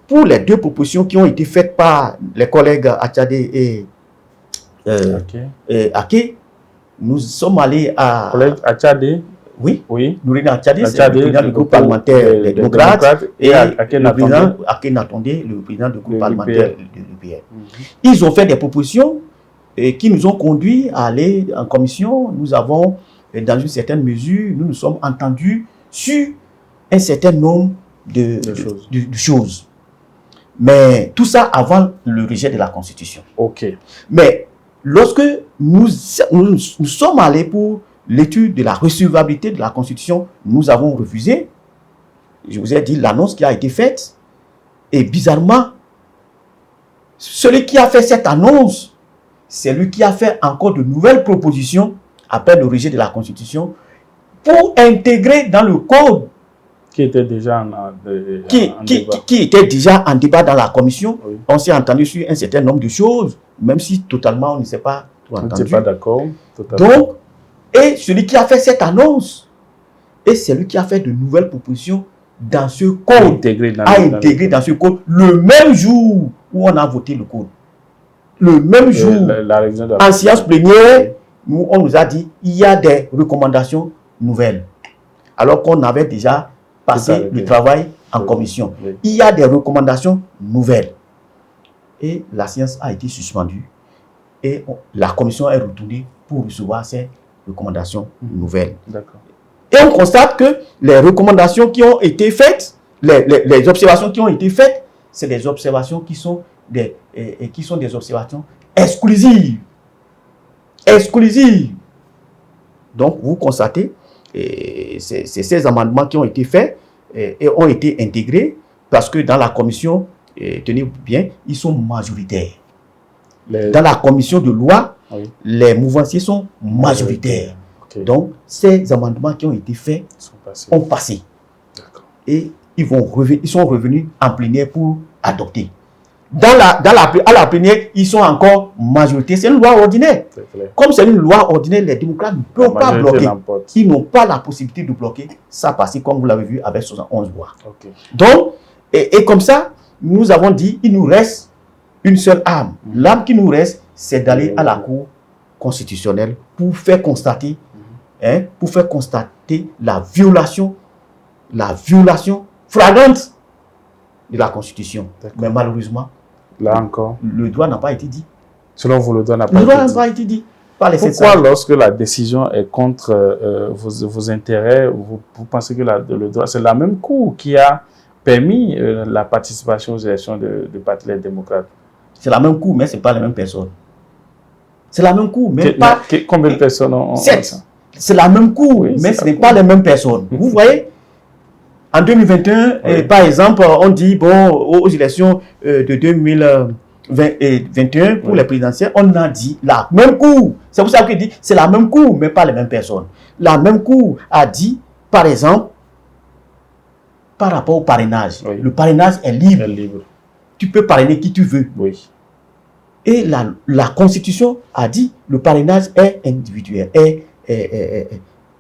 pour les 2 propositions qui ont été faites par les collègues Atchadé et Ake, nous sommes allés à... Collègue Atchadé? Oui. Nourina Atchadé, c'est le président du groupe parlementaire des démocrates, et Ake Natondé, le président du groupe parlementaire de l'UPR. Ils ont fait des propositions qui nous ont conduits à aller en commission. Nous avons, dans une certaine mesure, nous nous sommes entendus sur un certain nombre de choses. Mais tout ça avant le rejet de la Constitution. Mais lorsque nous sommes allés pour l'étude de la recevabilité de la Constitution, nous avons refusé. Je vous ai dit l'annonce qui a été faite. Et bizarrement, celui qui a fait cette annonce, c'est lui qui a fait encore de nouvelles propositions après le rejet de la Constitution pour intégrer dans le code qui était déjà en débat dans la commission. On s'est entendu sur un certain nombre de choses, même si totalement on ne s'est pas entendu. On n'était pas d'accord. Donc, et celui qui a fait cette annonce, et celui qui a fait de nouvelles propositions dans ce code, intégré dans ce code le même jour où on a voté le code. Le même jour, la révision de en séance plénière, on nous a dit il y a des recommandations nouvelles. Alors qu'on avait déjà passé le travail en commission. Oui. Il y a des recommandations nouvelles. Et la séance a été suspendue. Et la commission est retournée pour recevoir ces recommandations nouvelles. D'accord. Et on constate que les recommandations qui ont été faites, les observations qui ont été faites, c'est des observations qui sont des observations exclusives. Exclusives. Donc, vous constatez, c'est ces amendements qui ont été faits et ont été intégrés parce que dans la commission, tenez-vous bien, ils sont majoritaires. Dans la commission de loi, oui, les mouvanciers sont majoritaires. Okay. Donc, ces amendements qui ont été faits ont passé. Et ils sont revenus en plénière pour adopter. À la plénière, ils sont encore majoritaires. C'est une loi ordinaire. Comme c'est une loi ordinaire, les démocrates ne peuvent pas bloquer. Ils n'ont pas la possibilité de bloquer. Ça passé, comme vous l'avez vu, avec 71 voix. Okay. Donc, et comme ça, nous avons dit, il nous reste une seule arme. L'arme qui nous reste, c'est d'aller à la Cour constitutionnelle pour faire constater, la violation flagrante de la Constitution. Mais malheureusement, là encore, le droit n'a pas été dit. Selon vous, le droit n'a pas été dit. Pourquoi, lorsque la décision est contre vos intérêts, vous pensez que le droit, c'est la même Cour qui a permis la participation aux élections de Parti les démocrates? C'est la même Cour, mais ce n'est pas les mêmes personnes. C'est la même Cour, mais combien de personnes ont ça? C'est la même Cour, oui, mais ce n'est pas les mêmes personnes. Vous voyez, en 2021, oui, par exemple, on dit, bon, aux élections de 2021, pour les présidentielles, on a dit la même Cour. C'est pour ça que je dis, c'est la même Cour, mais pas les mêmes personnes. La même Cour a dit, par exemple, par rapport au parrainage, oui, le parrainage est libre. Tu peux parrainer qui tu veux. Oui. Et la Constitution a dit, le parrainage est individuel,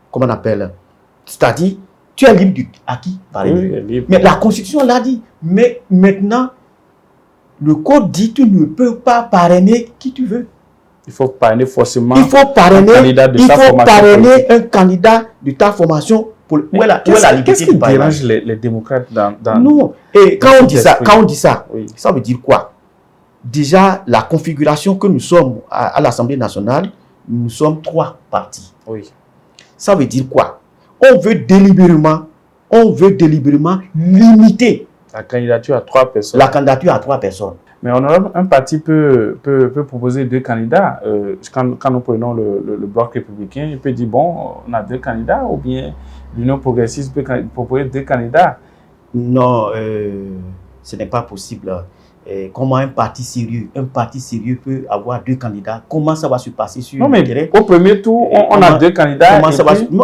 comment on appelle, c'est-à-dire, tu es libre à qui parrainer. Oui, mais la Constitution l'a dit. Mais maintenant, le code dit tu ne peux pas parrainer qui tu veux. Il faut parrainer forcément un candidat de ta formation. Où est la liberté? Qu'est-ce qui dérange les démocrates dans non. Et quand on dit ça, oui, ça veut dire quoi? Déjà, la configuration que nous sommes à l'Assemblée nationale, nous sommes 3 partis. Oui. Ça veut dire quoi? On veut délibérément limiter la candidature à 3 personnes. La candidature à 3 personnes. Mais un parti peut proposer 2 candidats. Quand nous prenons le bloc républicain, il peut dire, bon, on a 2 candidats, ou bien l'Union progressiste peut proposer 2 candidats. Non, ce n'est pas possible. Comment un parti sérieux peut avoir 2 candidats? Comment ça va se passer sur le terrain? Au premier tour, on a 2 candidats.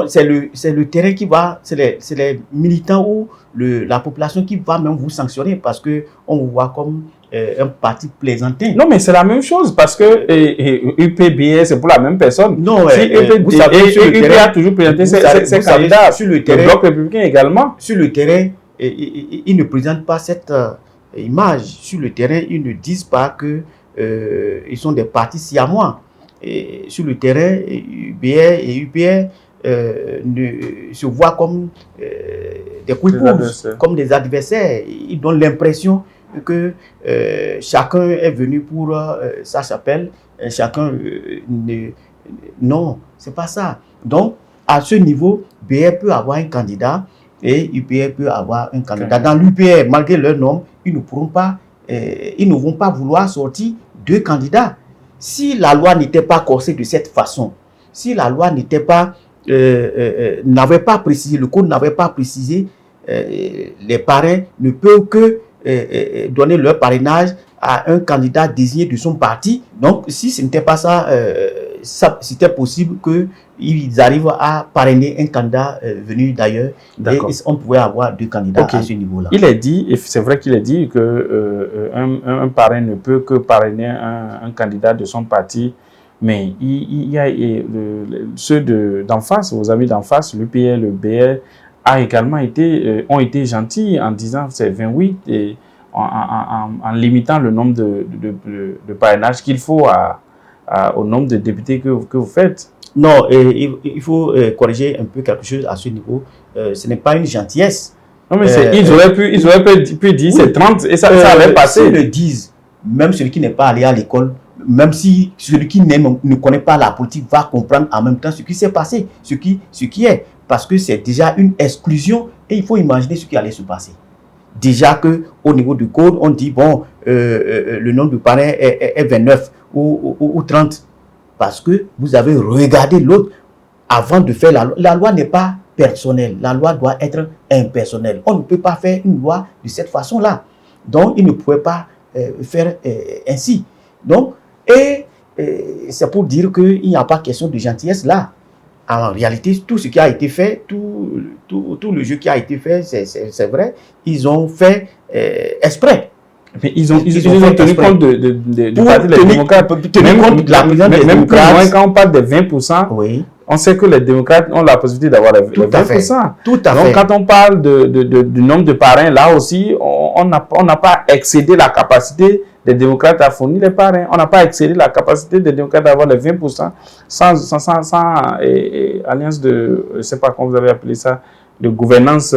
C'est le terrain qui va, c'est les militants ou la population qui va même vous sanctionner parce qu'on vous voit comme un parti plaisantin. Non, mais c'est la même chose parce que UPBS, c'est pour la même personne. Non, si vous savez, sur le terrain, a toujours présenté ses candidats. Sur le terrain, le bloc républicain également. Sur le terrain, ils ne présentent pas cette image. Sur le terrain, ils ne disent pas que ils sont des partis siamois. Et sur le terrain, UBR et UPR se voient comme des coups, comme des adversaires. Ils donnent l'impression que chacun est venu pour sa chapelle, chacun non, c'est pas ça. Donc, à ce niveau, BR peut avoir un candidat et UPR peut avoir un candidat. Dans l'UPR, malgré leur nom, ils ne vont pas vouloir sortir 2 candidats. Si la loi n'était pas corsée de cette façon, si la loi n'avait pas précisé, le code n'avait pas précisé, les parrains ne peuvent que donner leur parrainage à un candidat désigné de son parti. Donc, si ce n'était pas ça, c'était possible qu'ils arrivent à parrainer un candidat venu d'ailleurs. Et on pouvait avoir 2 candidats à ce niveau-là. Il est dit, et c'est vrai qu'il est dit que un parrain ne peut que parrainer un candidat de son parti. Mais il y a ceux d'en face, vos amis d'en face, l'UPR, le BR, ont été gentils en disant c'est 28 et en limitant le nombre de parrainages qu'il faut au nombre de députés que vous faites. Non, il faut corriger un peu quelque chose à ce niveau. Ce n'est pas une gentillesse. Non, mais ils auraient pu dire c'est 30 et ça allait passer. S'ils le disent, même celui qui n'est pas allé à l'école, même si celui qui ne connaît pas la politique va comprendre en même temps ce qui s'est passé, ce qui est. Parce que c'est déjà une exclusion et il faut imaginer ce qui allait se passer. Déjà qu'au niveau du code, on dit, bon, le nombre de parrains est 29 ou 30. Parce que vous avez regardé l'autre avant de faire la loi. La loi n'est pas personnelle. La loi doit être impersonnelle. On ne peut pas faire une loi de cette façon-là. Donc, il ne pouvait pas faire ainsi. Donc, c'est pour dire qu'il n'y a pas question de gentillesse là. En réalité, tout ce qui a été fait, tout le jeu qui a été fait, c'est vrai, ils ont fait exprès. Mais ils ont tenu compte du parti des démocrates. Tenu compte de la présidence des démocrates. Même quand on parle de 20%, oui. On sait que les démocrates ont la possibilité d'avoir les 20%. Tout à fait. Donc, quand on parle du nombre de parrains, là aussi, on n'a pas excédé la capacité des démocrates à fournir les parrains. On n'a pas excédé la capacité des démocrates d'avoir les 20% sans alliance de, je ne sais pas comment vous avez appelé ça, de gouvernance.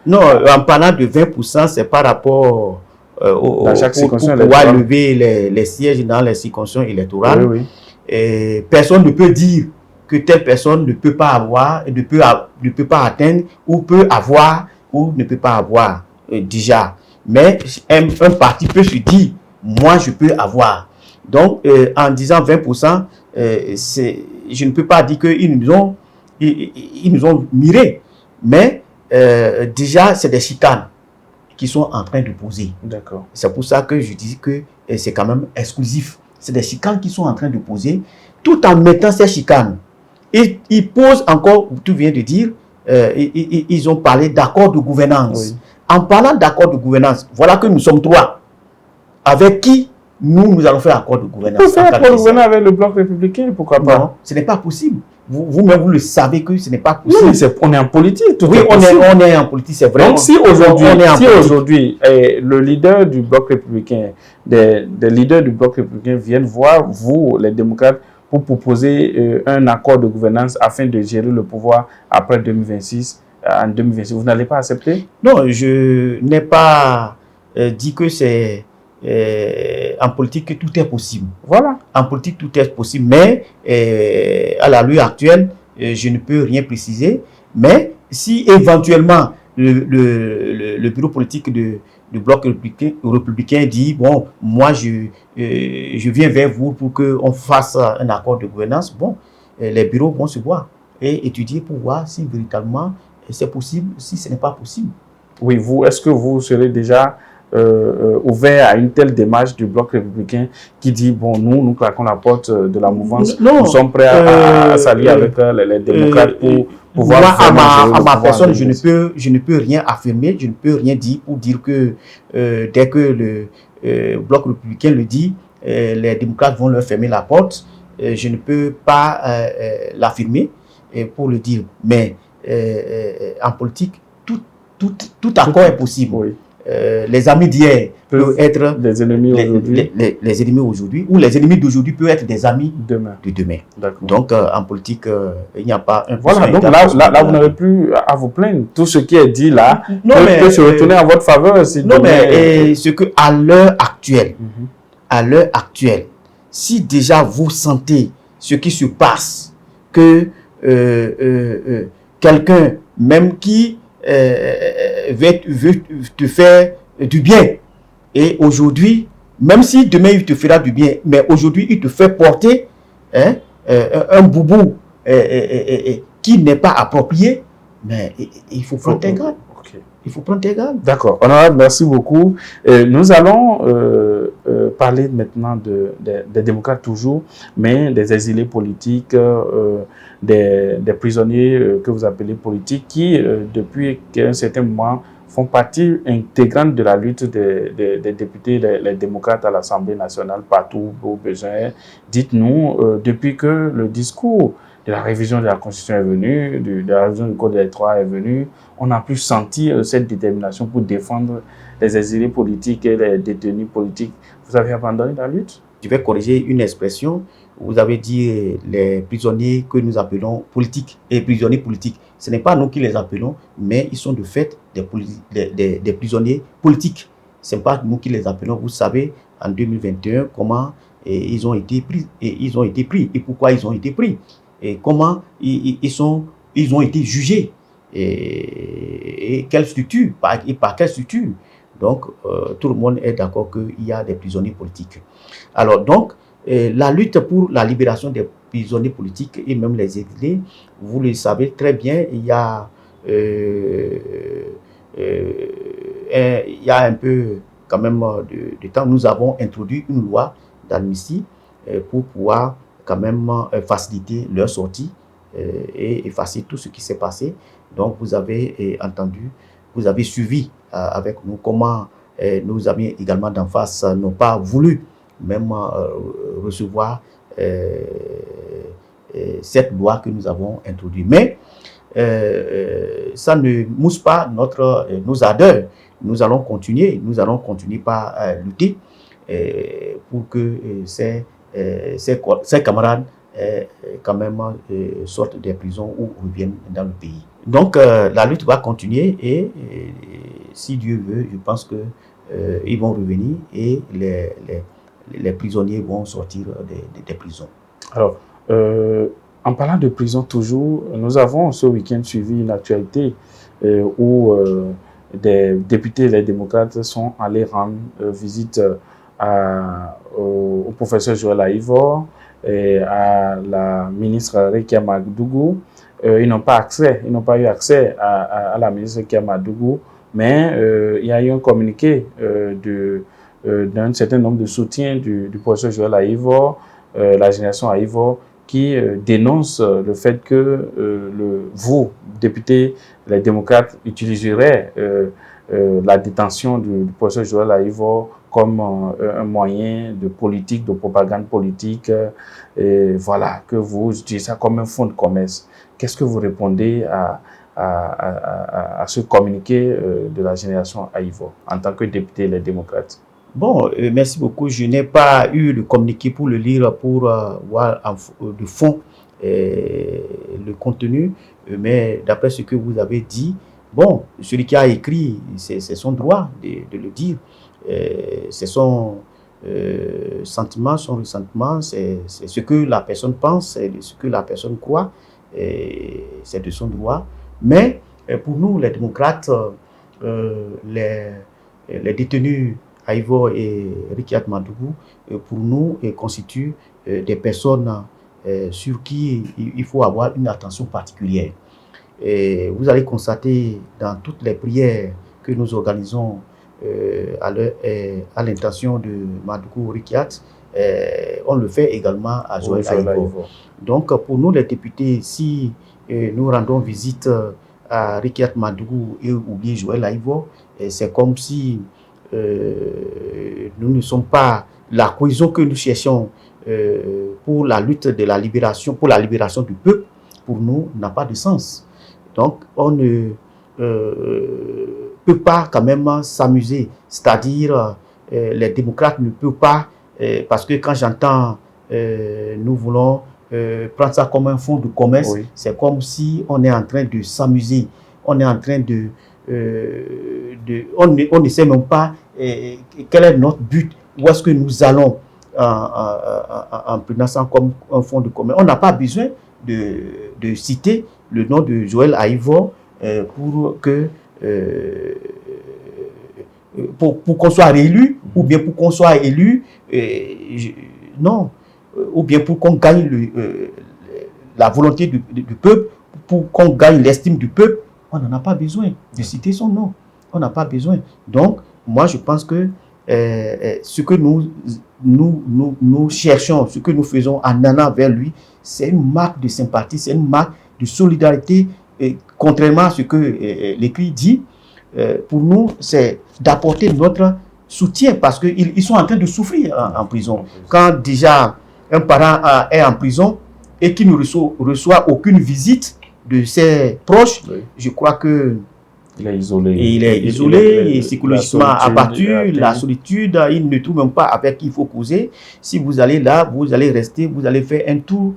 Non, en parlant de 20%, c'est par rapport dans chaque circonscription pour pouvoir lever les sièges dans les circonscriptions électorales. Oui, oui. Et personne ne peut dire que telle personne ne peut pas avoir, ne peut pas atteindre, ou peut avoir, ou ne peut pas avoir déjà. Mais un parti peut se dire, moi je peux avoir. Donc, en disant 20%, je ne peux pas dire qu'ils nous ont mirés. Mais déjà, c'est des chicanes qui sont en train de poser. D'accord. C'est pour ça que je dis que c'est quand même exclusif. C'est des chicanes qui sont en train de poser, tout en mettant ces chicanes. Ils posent encore, tu viens de dire, ils ont parlé d'accord de gouvernance. Oui. En parlant d'accord de gouvernance, voilà que nous sommes trois. Avec qui nous allons faire accord de gouvernance? Vous pouvez faire accord de gouvernance avec le Bloc républicain, pourquoi pas? Non, ce n'est pas possible. Vous-même, vous le savez que ce n'est pas possible. Non, mais on est en politique. Oui, on est en politique, c'est vrai. Donc, si aujourd'hui, le leader du Bloc républicain, des leaders du Bloc républicain viennent voir vous, les démocrates, pour proposer un accord de gouvernance afin de gérer le pouvoir après 2026, en 2026, vous n'allez pas accepter? Non, je n'ai pas dit que c'est en politique que tout est possible. Voilà. En politique, tout est possible, mais à la loi actuelle, je ne peux rien préciser. Mais si éventuellement le bureau politique du Bloc républicain dit, bon, moi je viens vers vous pour qu'on fasse un accord de gouvernance, bon, les bureaux vont se voir et étudier pour voir si véritablement c'est possible, si ce n'est pas possible. Oui, est-ce que vous serez déjà ouvert à une telle démarche du Bloc républicain qui dit, bon, nous claquons la porte de la mouvance, nous sommes prêts à s'allier avec les démocrates pour pouvoir... Moi, à ma personne, je ne peux rien affirmer, je ne peux rien dire pour dire que dès que le Bloc républicain le dit, les démocrates vont leur fermer la porte. Je ne peux pas l'affirmer pour le dire, mais en politique, tout accord est possible. Oui. Les amis d'hier peuvent être les ennemis aujourd'hui. Les ennemis aujourd'hui, ou les ennemis d'aujourd'hui peuvent être des amis de demain. Donc, en politique, il n'y a pas un... Voilà, donc là vous n'avez plus à vous plaindre. Tout ce qui est dit là peut se retourner en votre faveur. Mais ce que à l'heure actuelle, si déjà vous sentez ce qui se passe, que quelqu'un, même qui veut te faire du bien, et aujourd'hui, même si demain il te fera du bien, mais aujourd'hui il te fait porter un boubou qui n'est pas approprié, mais il faut prendre tes gardes. Il faut prendre tes gardes. D'accord. Honorable, merci beaucoup. Nous allons parler maintenant des démocrates toujours, mais des exilés politiques, des prisonniers que vous appelez politiques, qui, depuis un certain moment, font partie intégrante de la lutte des députés, les démocrates à l'Assemblée nationale, partout au besoin. Dites-nous, depuis que le discours la révision de la Constitution est venue, de la révision du Code électoral est venue, on a pu sentir cette détermination pour défendre les exilés politiques et les détenus politiques. Vous avez abandonné la lutte? Je vais corriger une expression. Vous avez dit les prisonniers que nous appelons politiques et prisonniers politiques. Ce n'est pas nous qui les appelons, mais ils sont de fait des prisonniers politiques. Ce n'est pas nous qui les appelons. Vous savez, en 2021, comment ils ont été pris et pourquoi ils ont été pris et comment ils ont été jugés et quelle structure, par quelle structure. Donc, tout le monde est d'accord qu'il y a des prisonniers politiques. Alors, donc, la lutte pour la libération des prisonniers politiques et même les exilés, vous le savez très bien, il y a un peu quand même de temps, nous avons introduit une loi d'amnistie pour pouvoir quand même faciliter leur sortie et effacer tout ce qui s'est passé. Donc, vous avez entendu, vous avez suivi avec nous comment nos amis également d'en face n'ont pas voulu même recevoir cette loi que nous avons introduite. Mais ça ne mousse pas nos ardeurs. Nous allons continuer par lutter pour que ces camarades quand même sortent des prisons ou reviennent dans le pays. Donc la lutte va continuer et si Dieu veut, je pense que ils vont revenir et les prisonniers vont sortir des prisons. Alors, en parlant de prison toujours, nous avons ce week-end suivi une actualité où des députés, les démocrates, sont allés rendre visite au professeur Joël Aïvor et à la ministre Rekia Madougou. Ils n'ont pas eu accès à la ministre Rekia Madougou, mais il y a eu un communiqué d'un certain nombre de soutiens du professeur Joël Aïvor, la génération Aïvor, qui dénonce le fait que vous, députés, les démocrates, utiliseraient la détention du professeur Joël Aïvor comme un moyen de politique, de propagande politique, et voilà, que vous utilisez ça comme un fonds de commerce. Qu'est-ce que vous répondez à ce communiqué de la génération Aïvor en tant que député les démocrates? Bon, merci beaucoup. Je n'ai pas eu le communiqué pour le lire, pour voir de fond le contenu, mais d'après ce que vous avez dit, bon, celui qui a écrit, c'est son droit de le dire. C'est son sentiment, son ressentiment, c'est ce que la personne pense, c'est ce que la personne croit, c'est de son droit. Mais pour nous, les démocrates, les détenus Aïvor et Rekia Madougou, pour nous, constituent des personnes sur qui il faut avoir une attention particulière. Et vous allez constater dans toutes les prières que nous organisons à l'intention de Madougou Rekia, on le fait également à Joël Aïvor. Donc, pour nous, les députés, si nous rendons visite à Rekia Madougou et ou bien Joël Aïvor, c'est comme si nous ne sommes pas la cohésion que nous cherchons pour la lutte de la libération, pour la libération du peuple, pour nous, n'a pas de sens. Donc, on ne peut pas quand même s'amuser, c'est-à-dire les démocrates ne peuvent pas, parce que quand j'entends nous voulons prendre ça comme un fonds de commerce, oui. C'est comme si on est en train de s'amuser, on est en train on ne sait même pas quel est notre but, où est-ce que nous allons en prenant ça comme un fonds de commerce. On n'a pas besoin de citer le nom de Joël Aïvor pour qu'on soit réélu, ou bien pour qu'on soit élu, non, ou bien pour qu'on gagne la volonté du peuple, pour qu'on gagne l'estime du peuple. On n'en a pas besoin de citer son nom. On n'a pas besoin. Donc, moi, je pense que ce que nous cherchons, ce que nous faisons en allant vers lui, c'est une marque de sympathie, c'est une marque de solidarité. Et contrairement à ce que l'écrit dit, pour nous, c'est d'apporter notre soutien parce qu'ils sont en train de souffrir en prison. Quand déjà un parent est en prison, et qui ne reçoit aucune visite de ses proches, Oui. je crois que Il est isolé. il est isolé, et psychologiquement abattu, la solitude, il ne trouve même pas avec qui il faut causer. Si vous allez là, vous allez rester, vous allez faire un tour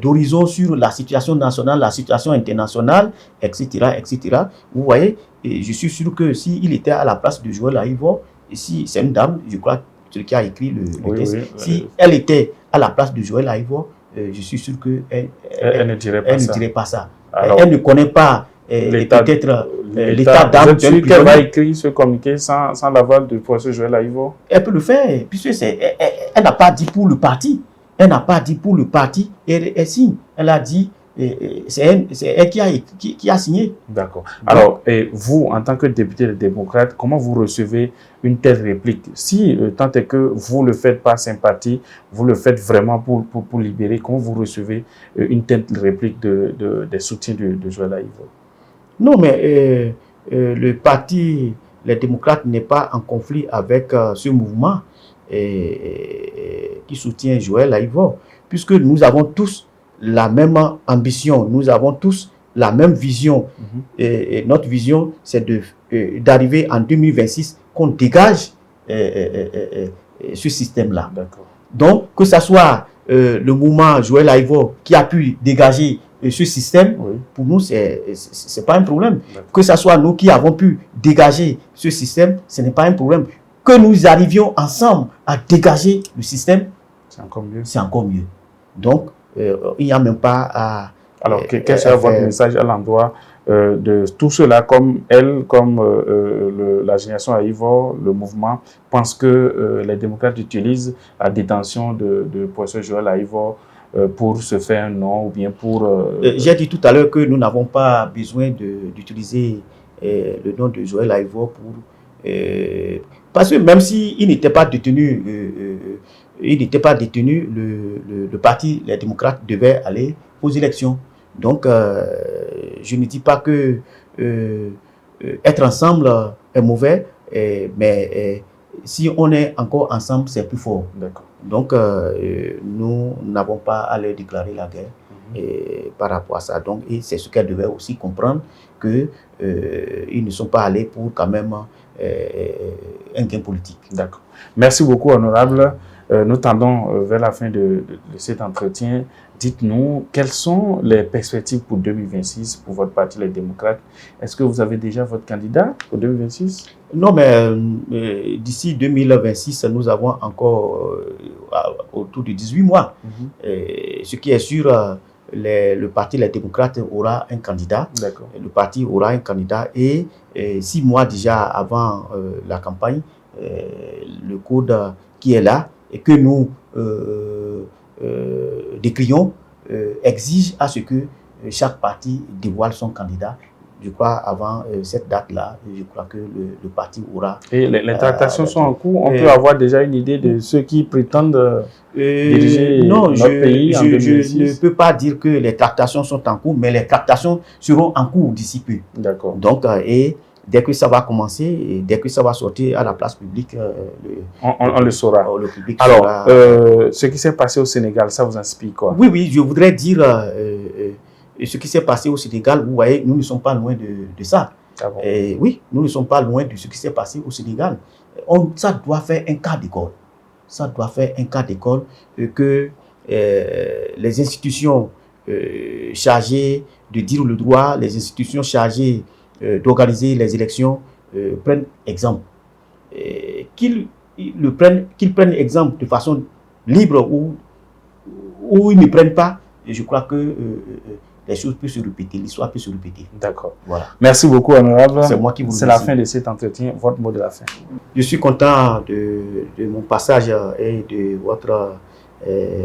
d'horizon sur la situation nationale, la situation internationale, etc., etc. Vous voyez, et je suis sûr que s'il était à la place de Joël Aïvo, et si c'est une dame, je crois, celui qui a écrit le texte, si elle était à la place de Joël Aïvo, je suis sûr qu'elle ne dirait pas ça. Alors, elle ne connaît pas peut-être l'état d'âme. Vous êtes sûr qu'elle va écrire ce communiqué sans l'aval du professeur Joël Aïvo? Elle peut le faire, puisque elle n'a pas dit pour le parti. Elle n'a pas dit pour le parti. Elle signe. Elle a dit, c'est elle qui a signé. D'accord. Alors, et vous, en tant que député démocrate, comment vous recevez une telle réplique? Si tant est que vous le faites par sympathie, vous le faites vraiment pour libérer, comment vous recevez une telle réplique des soutiens de Joël Aïvo? Non, mais le parti, les démocrates, n'est pas en conflit avec ce mouvement qui soutient Joël Aïvo, puisque nous avons tous la même ambition, nous avons tous la même vision. Et notre vision, c'est d'arriver en 2026 qu'on dégage ce système-là. Donc, que ce soit le mouvement Joël Aïvo qui a pu dégager ce système, pour nous, c'est pas un problème. Que ce soit nous qui avons pu dégager ce système, ce n'est pas un problème. Que nous arrivions ensemble à dégager le système, c'est encore mieux. C'est encore mieux. Donc, il n'y a même pas à... Alors, quel sera votre message à l'endroit de tout cela, comme elle, comme la génération Aïvo, le mouvement, pense que les démocrates utilisent la détention de professeur Joël Aïvo pour se faire un nom ou bien pour... J'ai dit tout à l'heure que nous n'avons pas besoin d'utiliser le nom de Joël Aïvo pour... parce que même s'il n'était pas détenu, le parti, les démocrates, devaient aller aux élections. Donc, je ne dis pas que être ensemble est mauvais, mais si on est encore ensemble, c'est plus fort. Donc, nous n'avons pas à leur déclarer la guerre par rapport à ça. Donc, et c'est ce qu'elles devaient aussi comprendre, qu'ils ne sont pas allés pour quand même un gain politique. D'accord. Merci beaucoup, honorable. Nous tendons vers la fin de cet entretien. Dites-nous, quelles sont les perspectives pour 2026 pour votre parti, les démocrates? Est-ce que vous avez déjà votre candidat pour 2026? Non, mais d'ici 2026, nous avons encore autour de 18 mois. Ce qui est sûr, le parti, les démocrates, aura un candidat. Le parti aura un candidat et 6 mois déjà avant la campagne, le code qui est là et que nous décrions exige à ce que chaque parti dévoile son candidat. Je crois avant cette date-là, je crois que le parti aura... Et les tractations sont en cours. On peut avoir déjà une idée de ceux qui prétendent diriger notre pays en 2026. Je ne peux pas dire que les tractations sont en cours, mais les tractations seront en cours d'ici peu. D'accord. Donc, et dès que ça va commencer, et dès que ça va sortir à la place publique, on le saura. Le public alors, saura. Ce qui s'est passé au Sénégal, ça vous inspire quoi? Oui, je voudrais dire ce qui s'est passé au Sénégal. Vous voyez, nous ne sommes pas loin de ça. Ah bon? Oui, nous ne sommes pas loin de ce qui s'est passé au Sénégal. Ça doit faire un cas d'école. Ça doit faire un cas d'école que les institutions chargées de dire le droit, les institutions chargées d'organiser les élections prennent exemple. Qu'ils prennent exemple de façon libre ou ils ne prennent pas. Et je crois que les choses peuvent se répéter, l'histoire peut se répéter. D'accord. Voilà. Merci beaucoup, honorable. C'est moi qui vous remercie. C'est la fin de cet entretien. Votre mot de la fin. Je suis content de mon passage et de votre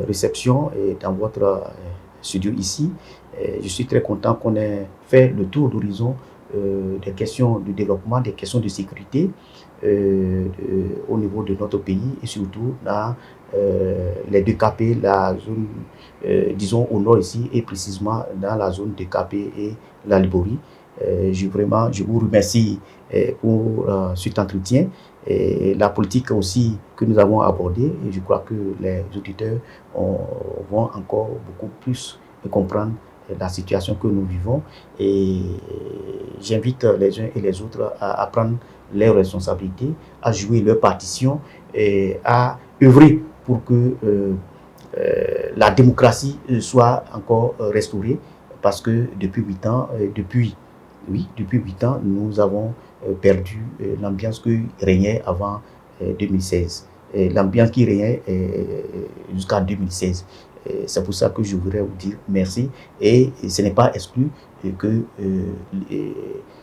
réception et dans votre studio ici. Je suis très content qu'on ait fait le tour d'horizon des questions de développement, des questions de sécurité au niveau de notre pays et surtout dans les DKP, la zone, disons au nord ici et précisément dans la zone DKP et la Liborie. Je vous remercie pour cet entretien et la politique aussi que nous avons abordée. Et je crois que les auditeurs vont encore beaucoup plus comprendre la situation que nous vivons. Et j'invite les uns et les autres à prendre leurs responsabilités, à jouer leur partition et à œuvrer pour que la démocratie soit encore restaurée. Parce que depuis 8 ans, depuis 8 ans, nous avons perdu l'ambiance qui régnait avant 2016. L'ambiance qui régnait jusqu'en 2016. C'est pour ça que je voudrais vous dire merci. Et ce n'est pas exclu que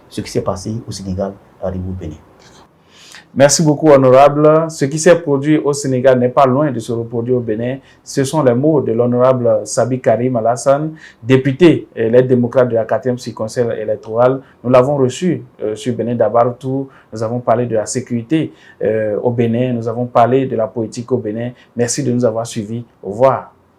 ce qui s'est passé au Sénégal arrive au Bénin. Merci beaucoup, honorable. Ce qui s'est produit au Sénégal n'est pas loin de se reproduire au Bénin. Ce sont les mots de l'honorable Sabi Karim Alassane, député et l'aide démocrate de la 4e circonscription électorale. Nous l'avons reçu sur Bénin Dabartou. Nous avons parlé de la sécurité au Bénin. Nous avons parlé de la politique au Bénin. Merci de nous avoir suivis. Au revoir.